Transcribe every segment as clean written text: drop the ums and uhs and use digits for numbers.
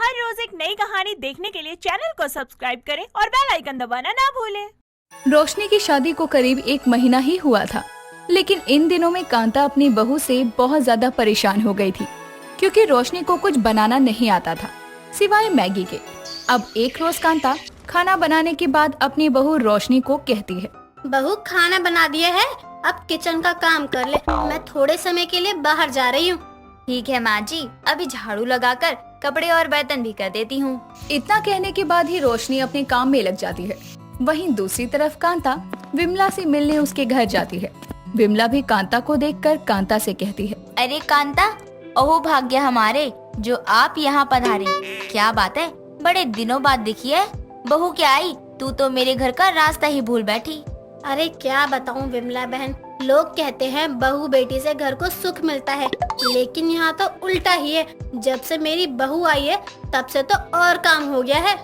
हर रोज एक नई कहानी देखने के लिए चैनल को सब्सक्राइब करें और बेल आइकन दबाना ना भूलें। रोशनी की शादी को करीब 1 महीना ही हुआ था, लेकिन इन दिनों में कांता अपनी बहू से बहुत ज्यादा परेशान हो गई थी, क्योंकि रोशनी को कुछ बनाना नहीं आता था सिवाय मैगी के। अब एक रोज कांता खाना बनाने के बाद अपनी बहू रोशनी को कहती है, बहू खाना बना दिया है, अब किचन का काम कर ले, मैं थोड़े समय के लिए बाहर जा रही हूँ। ठीक है माँ जी, अभी झाड़ू लगाकर कपड़े और बर्तन भी कर देती हूँ। इतना कहने के बाद ही रोशनी अपने काम में लग जाती है। वहीं दूसरी तरफ कांता विमला से मिलने उसके घर जाती है। विमला भी कांता को देखकर कांता से कहती है, अरे कांता, ओहो भाग्य हमारे जो आप यहाँ पधारे। क्या बात है, बड़े दिनों बाद दिखी है। बहू क्या आई, तू तो मेरे घर का रास्ता ही भूल बैठी। अरे क्या बताऊँ विमला बहन, लोग कहते हैं बहू बेटी से घर को सुख मिलता है, लेकिन यहाँ तो उल्टा ही है। जब से मेरी बहू आई है तब से तो और काम हो गया है।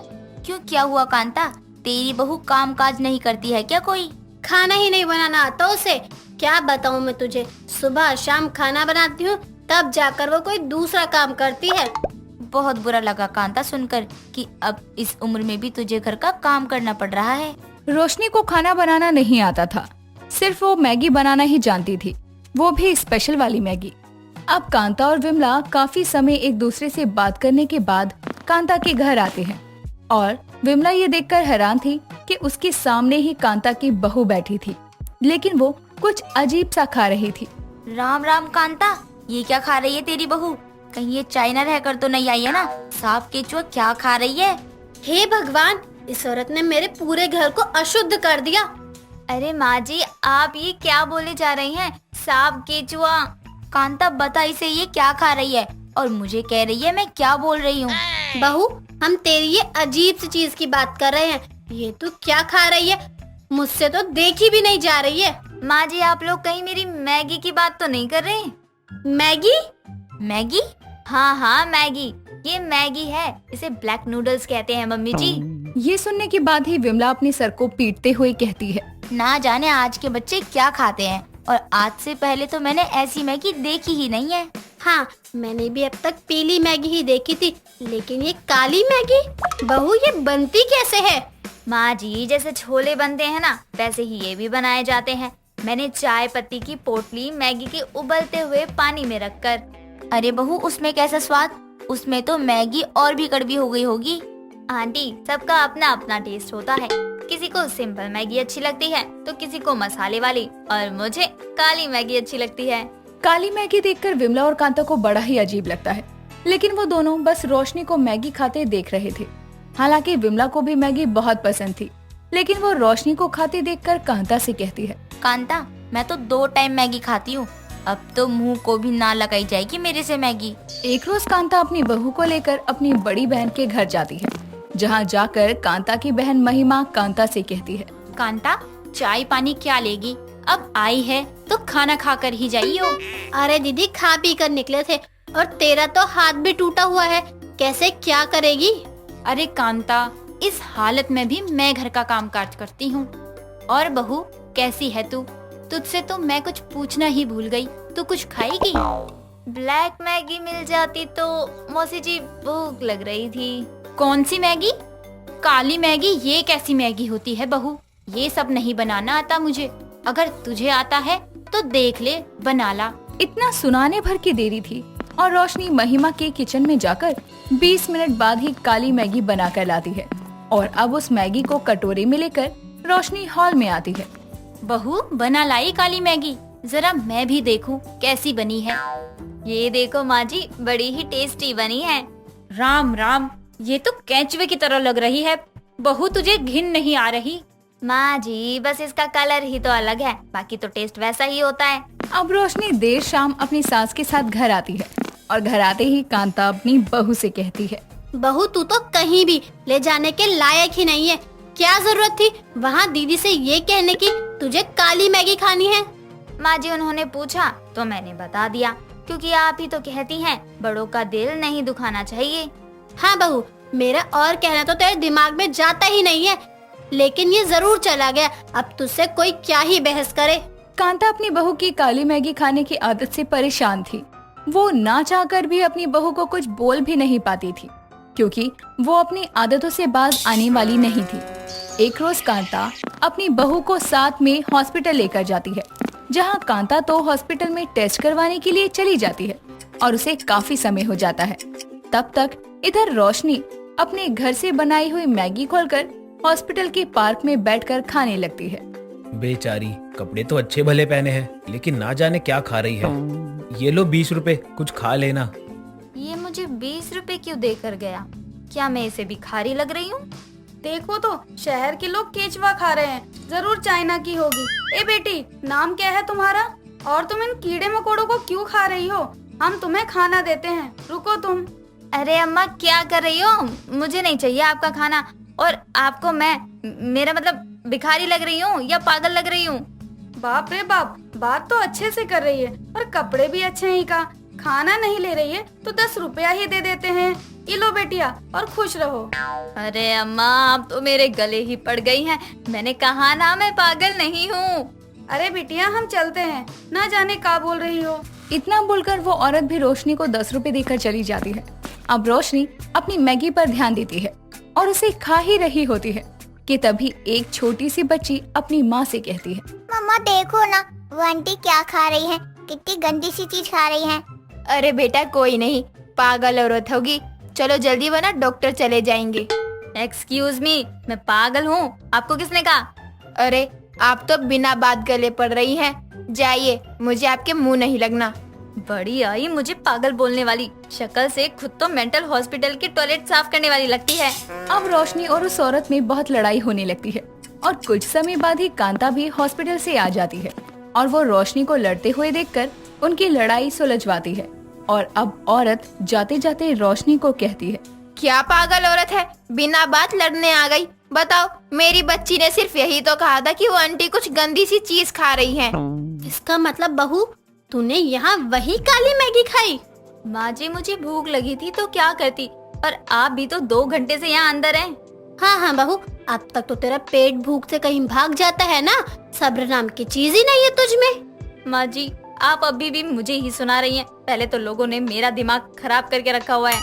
क्यों, क्या हुआ कांता? तेरी बहू काम काज नहीं करती है क्या? कोई खाना ही नहीं बनाना आता उसे। क्या बताऊँ मैं तुझे, सुबह शाम खाना बनाती हूँ, तब जाकर वो कोई दूसरा काम करती है। बहुत बुरा लगा कांता सुनकर कि अब इस उम्र में भी तुझे घर का काम करना पड़ रहा है। रोशनी को खाना बनाना नहीं आता था, सिर्फ वो मैगी बनाना ही जानती थी, वो भी स्पेशल वाली मैगी। अब कांता और विमला काफी समय एक दूसरे से बात करने के बाद कांता के घर आते हैं और विमला ये देखकर हैरान थी कि उसके सामने ही कांता की बहू बैठी थी, लेकिन वो कुछ अजीब सा खा रही थी। राम राम कांता, ये क्या खा रही है तेरी बहू? कहीं ये चाइना रहकर तो नहीं आई है ना? सांप केचुआ क्या खा रही है? हे भगवान, इस औरत ने मेरे पूरे घर को अशुद्ध कर दिया। अरे माँ जी, आप ये क्या बोले जा रही हैं? सांप केचुआ? कांता बता इसे ये क्या खा रही है और मुझे कह रही है मैं क्या बोल रही हूँ। बहू, हम तेरी ये अजीब सी चीज की बात कर रहे हैं, ये तू क्या खा रही है? मुझसे तो देखी भी नहीं जा रही है। माँ जी, आप लोग कहीं मेरी मैगी की बात तो नहीं कर रहे? मैगी? मैगी? हाँ हाँ मैगी, ये मैगी है, इसे ब्लैक नूडल्स कहते हैं मम्मी जी। ये सुनने के बाद ही विमला अपने सर को पीटते हुए कहती है, ना जाने आज के बच्चे क्या खाते हैं, और आज से पहले तो मैंने ऐसी मैगी देखी ही नहीं है। हाँ, मैंने भी अब तक पीली मैगी ही देखी थी, लेकिन ये काली मैगी? बहू, ये बनती कैसे है? माँ जी, जैसे छोले बनते हैं ना, वैसे ही ये भी बनाए जाते हैं। मैंने चाय पत्ती की पोटली मैगी के उबलते हुए पानी में रखकर। अरे बहू, उसमें कैसा स्वाद? उसमें तो मैगी और भी कड़वी हो गई होगी। आंटी, सबका अपना अपना टेस्ट होता है। किसी को सिंपल मैगी अच्छी लगती है तो किसी को मसाले वाली, और मुझे काली मैगी अच्छी लगती है। काली मैगी देखकर विमला और कांता को बड़ा ही अजीब लगता है, लेकिन वो दोनों बस रोशनी को मैगी खाते देख रहे थे। हालांकि विमला को भी मैगी बहुत पसंद थी, लेकिन वो रोशनी को खाते देखकर कांता से कहती है, कांता, मैं तो 2 टाइम मैगी खाती हूँ, अब तो मुंह को भी ना लगाई जाएगी मेरे से मैगी। एक रोज कांता अपनी बहू को लेकर अपनी बड़ी बहन के घर जाती है, जहाँ जाकर कांता की बहन महिमा कांता से कहती है, कांता, चाय पानी क्या लेगी? अब आई है तो खाना खाकर ही जाइयो। अरे दीदी, खा पी कर निकले थे और तेरा तो हाथ भी टूटा हुआ है, कैसे क्या करेगी? अरे कांता, इस हालत में भी मैं घर का काम काज करती हूँ। और बहू, कैसी है तू? तुझसे तो मैं कुछ पूछना ही भूल गई, तू कुछ खाएगी? ब्लैक मैगी मिल जाती तो मौसी जी, भूख लग रही थी। कौन सी मैगी? काली मैगी? ये कैसी मैगी होती है बहू? ये सब नहीं बनाना आता मुझे, अगर तुझे आता है तो देख ले, बना ला। इतना सुनाने भर की देरी थी और रोशनी महिमा के किचन में जाकर 20 मिनट बाद ही काली मैगी बनाकर लाती है, और अब उस मैगी को कटोरे में लेकर रोशनी हॉल में आती है। बहू, बना लाई काली मैगी, जरा मैं भी देखूं कैसी बनी है। ये देखो माँ जी, बड़ी ही टेस्टी बनी है। राम राम, ये तो केंचुए की तरह लग रही है। बहू, तुझे घिन नहीं आ रही? माँ जी, बस इसका कलर ही तो अलग है, बाकी तो टेस्ट वैसा ही होता है। अब रोशनी देर शाम अपनी सास के साथ घर आती है, और घर आते ही कांता अपनी बहू से कहती है, बहू, तू तो कहीं भी ले जाने के लायक ही नहीं है। क्या जरूरत थी वहाँ दीदी से ये कहने की तुझे काली मैगी खानी है? माँ जी, उन्होंने पूछा तो मैंने बता दिया, क्योंकि आप ही तो कहती हैं बड़ों का दिल नहीं दुखाना चाहिए। हाँ बहू, मेरा और कहना तो तेरे दिमाग में जाता ही नहीं है, लेकिन ये जरूर चला गया। अब तुझसे कोई क्या ही बहस करे। कांता अपनी बहू की काली मैगी खाने की आदत से परेशान थी। वो ना चाहकर भी अपनी बहू को कुछ बोल भी नहीं पाती थी। क्योंकि वो अपनी आदतों से बाज आने वाली नहीं थी। एक रोज कांता अपनी बहू को साथ में हॉस्पिटल लेकर जाती है, जहां कांता तो हॉस्पिटल में टेस्ट करवाने के लिए चली जाती है और उसे काफी समय हो जाता है। तब तक इधर रोशनी अपने घर से बनाई हुई मैगी खोलकर हॉस्पिटल के पार्क में बैठकर खाने लगती है। बेचारी, कपड़े तो अच्छे भले पहने हैं, लेकिन ना जाने क्या खा रही है। ये लो 20 रुपए, कुछ खा लेना। ये मुझे 20 रुपए क्यों देकर गया? क्या मैं इसे भिखारी लग रही हूँ? देखो तो शहर के लोग केचवा खा रहे हैं, जरूर चाइना की होगी। ए बेटी, नाम क्या है तुम्हारा? और तुम इन कीड़े मकोड़ों को क्यों खा रही हो? हम तुम्हें खाना देते हैं, रुको तुम। अरे अम्मा, क्या कर रही हो? मुझे नहीं चाहिए आपका खाना। और आपको मेरा मतलब भिखारी लग रही हूँ या पागल लग रही हूँ? बाप रे बाप, बात तो अच्छे से कर रही है और कपड़े भी अच्छे ही का। खाना नहीं ले रही है तो 10 रुपया ही दे देते हैं। ये लो बेटिया, और खुश रहो। अरे अम्मा, आप तो मेरे गले ही पड़ गई हैं। मैंने कहा ना मैं पागल नहीं हूँ। अरे बेटिया, हम चलते हैं, ना जाने क्या बोल रही हो। इतना बोलकर वो औरत भी रोशनी को 10 रुपए देकर चली जाती है। अब रोशनी अपनी मैगी पर ध्यान देती है और उसे खा ही रही होती है कि तभी एक छोटी सी बच्ची अपनी माँ से कहती है, मम्मा देखो ना, वो आंटी क्या खा रही है, कितनी गंदी सी चीज खा रही है। अरे बेटा, कोई नहीं, पागल औरत होगी। चलो जल्दी वरना डॉक्टर चले जाएंगे। एक्सक्यूज मी, मैं पागल हूँ? आपको किसने कहा? अरे आप तो बिना बात गले पड़ रही हैं। जाइए, मुझे आपके मुंह नहीं लगना। बड़ी आई मुझे पागल बोलने वाली। शक्ल से खुद तो मेंटल हॉस्पिटल के टॉयलेट साफ करने वाली लगती है। अब रोशनी और उस औरत में बहुत लड़ाई होने लगती है और कुछ समय बाद ही कांता भी हॉस्पिटल से आ जाती है और वो रोशनी को लड़ते हुए देखकर उनकी लड़ाई सुलझवाती है। और अब औरत जाते जाते रोशनी को कहती है, क्या पागल औरत है, बिना बात लड़ने आ गई। बताओ, मेरी बच्ची ने सिर्फ यही तो कहा था कि वो आंटी कुछ गंदी सी चीज खा रही है। इसका मतलब बहू, तूने यहाँ वही काली मैगी खाई? माँ जी, मुझे भूख लगी थी तो क्या करती, पर आप भी तो 2 घंटे से यहाँ अंदर हैं। हाँ हाँ बहू, अब तक तो तेरा पेट भूख से कहीं भाग जाता है ना। सब्र नाम की चीज ही नहीं है तुझ में। माँ जी, आप अभी भी मुझे ही सुना रही हैं। पहले तो लोगों ने मेरा दिमाग खराब करके रखा हुआ है।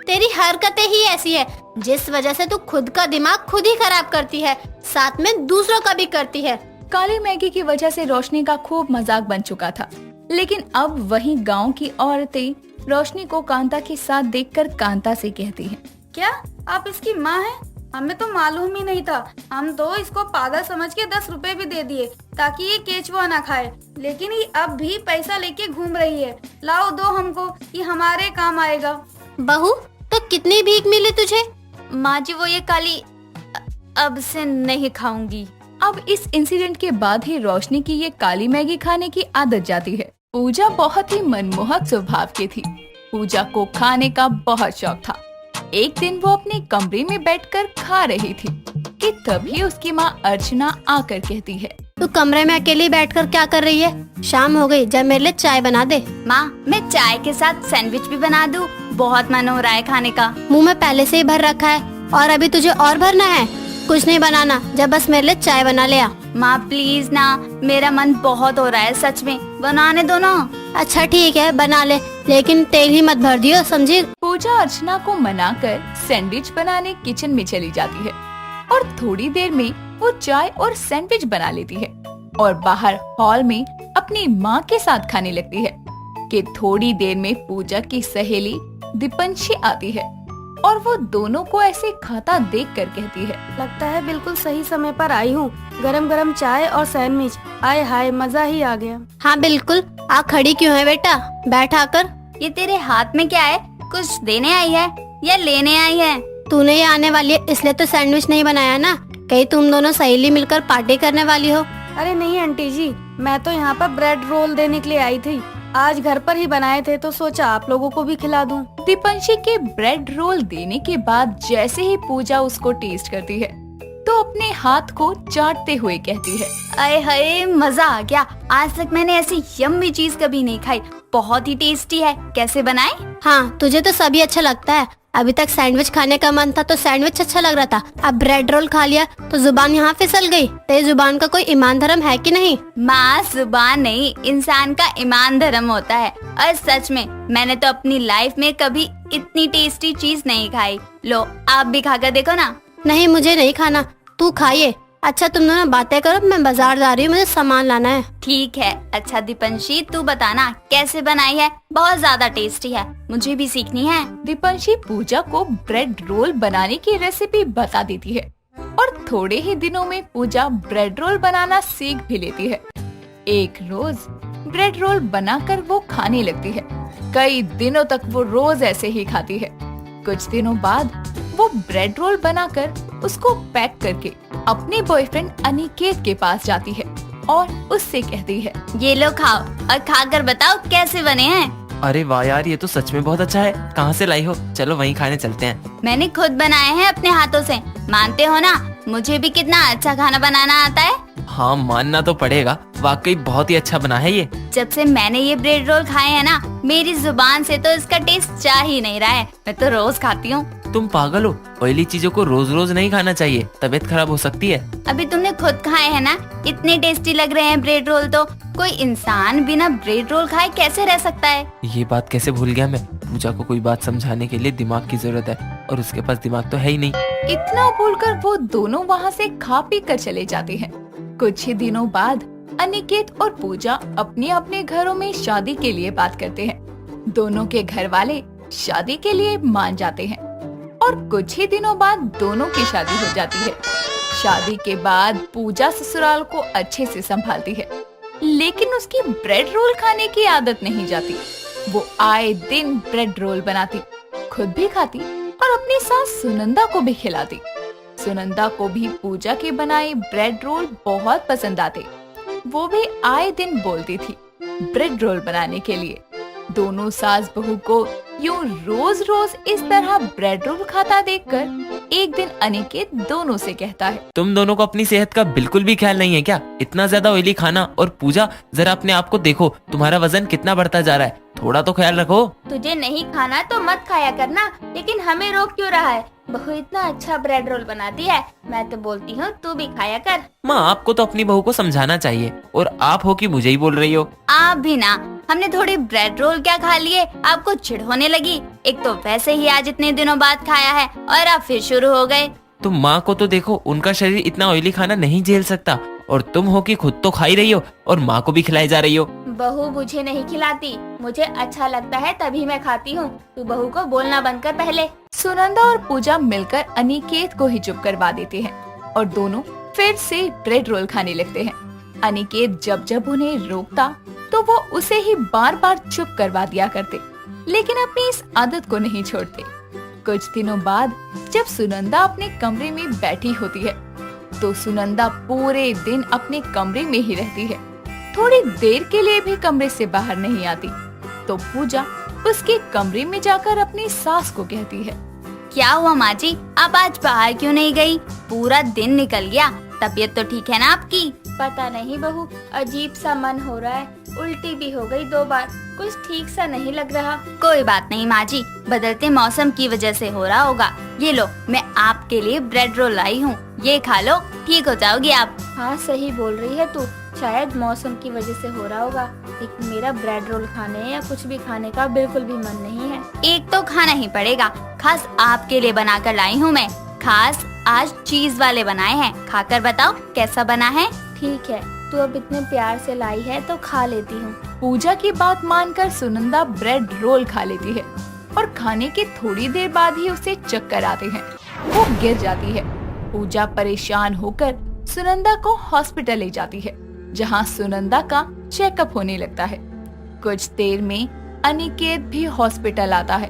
तेरी हरकतें ही ऐसी है, जिस वजह से तू खुद का दिमाग खुद ही खराब करती है, साथ में दूसरों का भी करती है। काली मैगी की वजह से रोशनी का खूब मजाक बन चुका था, लेकिन अब वही गांव की औरतें रोशनी को कांता के साथ देखकर कांता से कहती हैं, क्या आप इसकी माँ हैं? हमें तो मालूम ही नहीं था। हम तो इसको पागल समझ के 10 रुपए भी दे दिए ताकि ये केचुआ ना खाए, लेकिन ये अब भी पैसा लेके घूम रही है। लाओ दो हमको, ये हमारे काम आएगा। बहू, तो कितनी भीख मिली तुझे? माँ जी, वो ये काली अब से नहीं खाऊंगी। अब इस इंसिडेंट के बाद ही रोशनी की ये काली मैगी खाने की आदत जाती है। पूजा बहुत ही मनमोहक स्वभाव की थी। पूजा को खाने का बहुत शौक था। एक दिन वो अपने कमरे में बैठकर खा रही थी कि तभी उसकी माँ अर्चना आकर कहती है, तू कमरे में अकेली बैठकर क्या कर रही है? शाम हो गई, जब मेरे लिए चाय बना दे। माँ, मैं चाय के साथ सैंडविच भी बना दूँ? बहुत मन हो रहा है खाने का। मुंह में पहले से ही भर रखा है और अभी तुझे और भरना है? कुछ नहीं बनाना, जब बस मेरे लिए चाय बना ले आ। माँ प्लीज ना, मेरा मन बहुत हो रहा है, सच में बनाने दो ना। अच्छा ठीक है, बना ले, लेकिन तेल ही मत भर दियो, समझी? पूजा अर्चना को मनाकर सैंडविच बनाने किचन में चली जाती है और थोड़ी देर में वो चाय और सैंडविच बना लेती है और बाहर हॉल में अपनी माँ के साथ खाने लगती है कि थोड़ी देर में पूजा की सहेली दीपंशी आती है और वो दोनों को ऐसे खाता देखकर कहती है, लगता है बिल्कुल सही समय पर आई हूँ। गरम गरम चाय और सैंडविच, आए हाय, मजा ही आ गया। हाँ बिल्कुल, आ खड़ी क्यों है बेटा, बैठ आकर। ये तेरे हाथ में क्या है? कुछ देने आई है या लेने आई है? तूने ये आने वाली है इसलिए तो सैंडविच नहीं बनाया ना, कहीं तुम दोनों सहेली मिलकर पार्टी करने वाली हो। अरे नहीं आंटी जी, मैं तो यहाँ पर ब्रेड रोल देने के लिए आई थी। आज घर पर ही बनाए थे तो सोचा आप लोगों को भी खिला दूं। दीपंशी के ब्रेड रोल देने के बाद जैसे ही पूजा उसको टेस्ट करती है तो अपने हाथ को चाटते हुए कहती है, अरे हाय, मजा आ गया। आज तक मैंने ऐसी यम्मी चीज कभी नहीं खाई। बहुत ही टेस्टी है। कैसे बनाए? हाँ, तुझे तो सभी अच्छा लगता है। अभी तक सैंडविच खाने का मन था तो सैंडविच अच्छा लग रहा था, अब ब्रेड रोल खा लिया तो जुबान यहाँ फिसल गई। तेरी जुबान का कोई ईमान धर्म है कि नहीं? माँ, जुबान नहीं, इंसान का ईमान धर्म होता है। और सच में मैंने तो अपनी लाइफ में कभी इतनी टेस्टी चीज नहीं खाई। लो आप भी खाकर देखो ना। नहीं, मुझे नहीं खाना, तू खाइए। अच्छा तुम दोनों बातें करो, मैं बाजार जा रही हूँ, मुझे सामान लाना है। ठीक है। अच्छा दीपंशी तू बताना कैसे बनाई है, बहुत ज्यादा टेस्टी है, मुझे भी सीखनी है। दीपांशी पूजा को ब्रेड रोल बनाने की रेसिपी बता देती है और थोड़े ही दिनों में पूजा ब्रेड रोल बनाना सीख भी लेती है। एक रोज ब्रेड रोल बनाकर वो खाने लगती है। कई दिनों तक वो रोज ऐसे ही खाती है। कुछ दिनों बाद वो ब्रेड रोल बनाकर उसको पैक करके अपने बॉयफ्रेंड अनिकेत के पास जाती है और उससे कहती है, ये लो खाओ और खाकर बताओ कैसे बने हैं। अरे वाह यार, ये तो सच में बहुत अच्छा है। कहाँ से लाई हो? चलो वहीं खाने चलते हैं। मैंने खुद बनाए हैं अपने हाथों से, मानते हो ना? मुझे भी कितना अच्छा खाना बनाना आता है। हाँ मानना तो पड़ेगा, वाकई बहुत ही अच्छा बना है ये। जब से मैंने ये ब्रेड रोल खाए हैं ना, मेरी जुबान से तो इसका टेस्ट जा ही नहीं रहा है। मैं तो रोज खाती हूँ। तुम पागल हो, ऑयली चीजों को रोज रोज नहीं खाना चाहिए, तबीयत खराब हो सकती है। अभी तुमने खुद खाए हैं ना, इतने टेस्टी लग रहे हैं ब्रेड रोल। तो कोई इंसान बिना ब्रेड रोल खाए कैसे रह सकता है? ये बात कैसे भूल गया मैं। पूजा को कोई बात समझाने के लिए दिमाग की जरूरत है और उसके पास दिमाग तो है ही नहीं। इतना बोलकर वो दोनों वहाँ से खा पी कर चले जाते हैं। कुछ ही दिनों बाद अनिकेत और पूजा अपने अपने घरों में शादी के लिए बात करते हैं। दोनों के घर वाले शादी के लिए मान जाते हैं और कुछ ही दिनों बाद दोनों की शादी हो जाती है। शादी के बाद पूजा ससुराल को अच्छे से संभालती है, लेकिन उसकी ब्रेड रोल खाने की आदत नहीं जाती। वो आए दिन ब्रेड रोल बनाती, खुद भी खाती और अपनी सास सुनंदा को भी खिलाती। सुनंदा को भी पूजा के बनाए ब्रेड रोल बहुत पसंद आते। वो भी आए दिन बोलती थी ब्रेड रोल बनाने के लिए। दोनों सास बहू को यूं रोज रोज इस तरह ब्रेड रोल खाता देखकर एक दिन अनिकेत दोनों से कहता है, तुम दोनों को अपनी सेहत का बिल्कुल भी ख्याल नहीं है क्या? इतना ज्यादा ऑयली खाना। और पूजा जरा अपने आप को देखो, तुम्हारा वजन कितना बढ़ता जा रहा है, थोड़ा तो ख्याल रखो। तुझे नहीं खाना तो मत खाया करना, लेकिन हमें रोक क्यों रहा है? बहू इतना अच्छा ब्रेड रोल बनाती है, मैं तो बोलती हूँ तू भी खाया कर। माँ आपको तो अपनी बहू को समझाना चाहिए और आप हो कि मुझे ही बोल रही हो। आप भी ना, हमने थोड़े ब्रेड रोल क्या खा लिए, आपको चिढ़ होने लगी। एक तो वैसे ही आज इतने दिनों बाद खाया है और आप फिर शुरू हो गए। तुम माँ को तो देखो, उनका शरीर इतना ऑयली खाना नहीं झेल सकता और तुम हो कि खुद तो खा ही रही हो और माँ को भी खिलाई जा रही हो। बहू मुझे नहीं खिलाती, मुझे अच्छा लगता है तभी मैं खाती हूँ। तू बहू को बोलना बंद कर पहले। सुनंदा और पूजा मिलकर अनिकेत को ही चुप करवा देते हैं और दोनों फिर से ब्रेड रोल खाने लगते हैं। अनिकेत जब जब उन्हें रोकता तो वो उसे ही बार बार चुप करवा दिया करते, लेकिन अपनी इस आदत को नहीं छोड़ते। कुछ दिनों बाद जब सुनंदा अपने कमरे में बैठी होती है तो सुनंदा पूरे दिन अपने कमरे में ही रहती है, थोड़ी देर के लिए भी कमरे से बाहर नहीं आती। तो पूजा उसके कमरे में जाकर अपनी सास को कहती है, क्या हुआ माँ जी, आप आज बाहर क्यों नहीं गई? पूरा दिन निकल गया, तबीयत तो ठीक है ना आपकी? पता नहीं बहू, अजीब सा मन हो रहा है, उल्टी भी हो गई 2 बार, कुछ ठीक सा नहीं लग रहा। कोई बात नहीं माँ जी, बदलते मौसम की वजह से हो रहा होगा। ये लो, मैं आपके लिए ब्रेड रोल लाई हूँ, ये खा लो, ठीक हो जाओगी आप। हाँ सही बोल रही है तू, शायद मौसम की वजह से हो रहा होगा, लेकिन मेरा ब्रेड रोल खाने या कुछ भी खाने का बिल्कुल भी मन नहीं है। एक तो खाना ही पड़ेगा, खास आपके लिए बना कर लाई हूँ मैं। खास आज चीज वाले बनाए हैं, खाकर बताओ कैसा बना है। ठीक है, तू अब इतने प्यार से लाई है तो खा लेती हूँ। पूजा की बात मानकर सुनंदा ब्रेड रोल खा लेती है और खाने के थोड़ी देर बाद ही उसे चक्कर आते हैं, वो गिर जाती है। पूजा परेशान होकर सुनंदा को हॉस्पिटल ले जाती है, जहाँ सुनंदा का चेकअप होने लगता है। कुछ देर में अनिकेत भी हॉस्पिटल आता है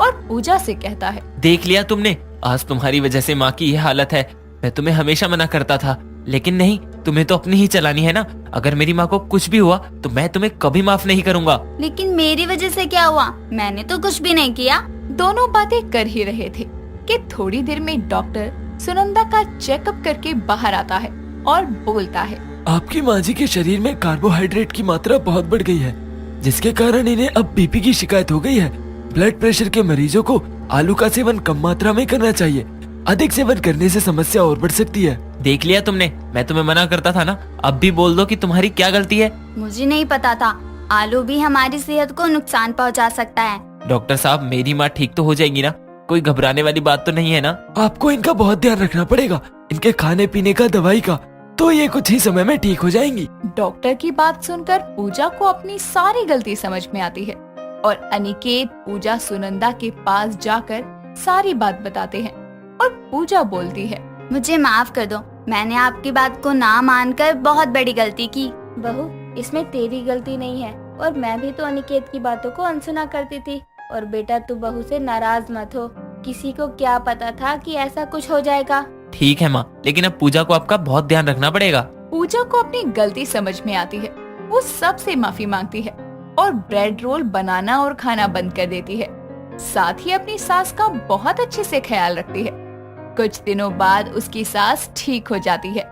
और पूजा से कहता है, देख लिया तुमने, आज तुम्हारी वजह से माँ की ये हालत है। मैं तुम्हें हमेशा मना करता था, लेकिन नहीं, तुम्हें तो अपनी ही चलानी है ना। अगर मेरी माँ को कुछ भी हुआ तो मैं तुम्हें कभी माफ नहीं करूँगा। लेकिन मेरी वजह से क्या हुआ? मैंने तो कुछ भी नहीं किया। दोनों बातें कर ही रहे थे कि थोड़ी देर में डॉक्टर सुनंदा का चेकअप करके बाहर आता है और बोलता है, आपकी माँ जी के शरीर में कार्बोहाइड्रेट की मात्रा बहुत बढ़ गई है, जिसके कारण इन्हें अब बीपी की शिकायत हो गई है। ब्लड प्रेशर के मरीजों को आलू का सेवन कम मात्रा में करना चाहिए, अधिक सेवन करने से समस्या और बढ़ सकती है। देख लिया तुमने, मैं तुम्हें मना करता था ना, अब भी बोल दो कि तुम्हारी क्या गलती है। मुझे नहीं पता था, आलू भी हमारी सेहत को नुकसान पहुंचा सकता है। डॉक्टर साहब, मेरी माँ ठीक तो हो जाएगी ना? कोई घबराने वाली बात तो नहीं है ना? आपको इनका बहुत ध्यान रखना पड़ेगा, इनके खाने पीने का, दवाई का, तो ये कुछ ही समय में ठीक हो जाएंगी। डॉक्टर की बात सुनकर पूजा को अपनी सारी गलती समझ में आती है और अनिकेत पूजा सुनंदा के पास जाकर सारी बात बताते हैं और पूजा बोलती है, मुझे माफ कर दो, मैंने आपकी बात को ना मानकर बहुत बड़ी गलती की। बहू, इसमें तेरी गलती नहीं है और मैं भी तो अनिकेत की बातों को अनसुना करती थी। और बेटा, तू बहू से नाराज मत हो, किसी को क्या पता था कि ऐसा कुछ हो जाएगा। ठीक है माँ, लेकिन अब पूजा को आपका बहुत ध्यान रखना पड़ेगा। पूजा को अपनी गलती समझ में आती है। वो सबसे माफी मांगती है और ब्रेड रोल बनाना और खाना बंद कर देती है। साथ ही अपनी सास का बहुत अच्छे से ख्याल रखती है। कुछ दिनों बाद उसकी सास ठीक हो जाती है,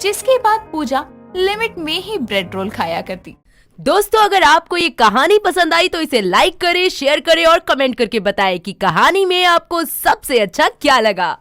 जिसके बाद पूजा लिमिट में ही ब्रेड रोल खाया करती। दोस्तों, अगर आपको ये कहानी पसंद आई तो इसे लाइक करें, शेयर करें और कमेंट करके बताएं कि कहानी में आपको सबसे अच्छा क्या लगा।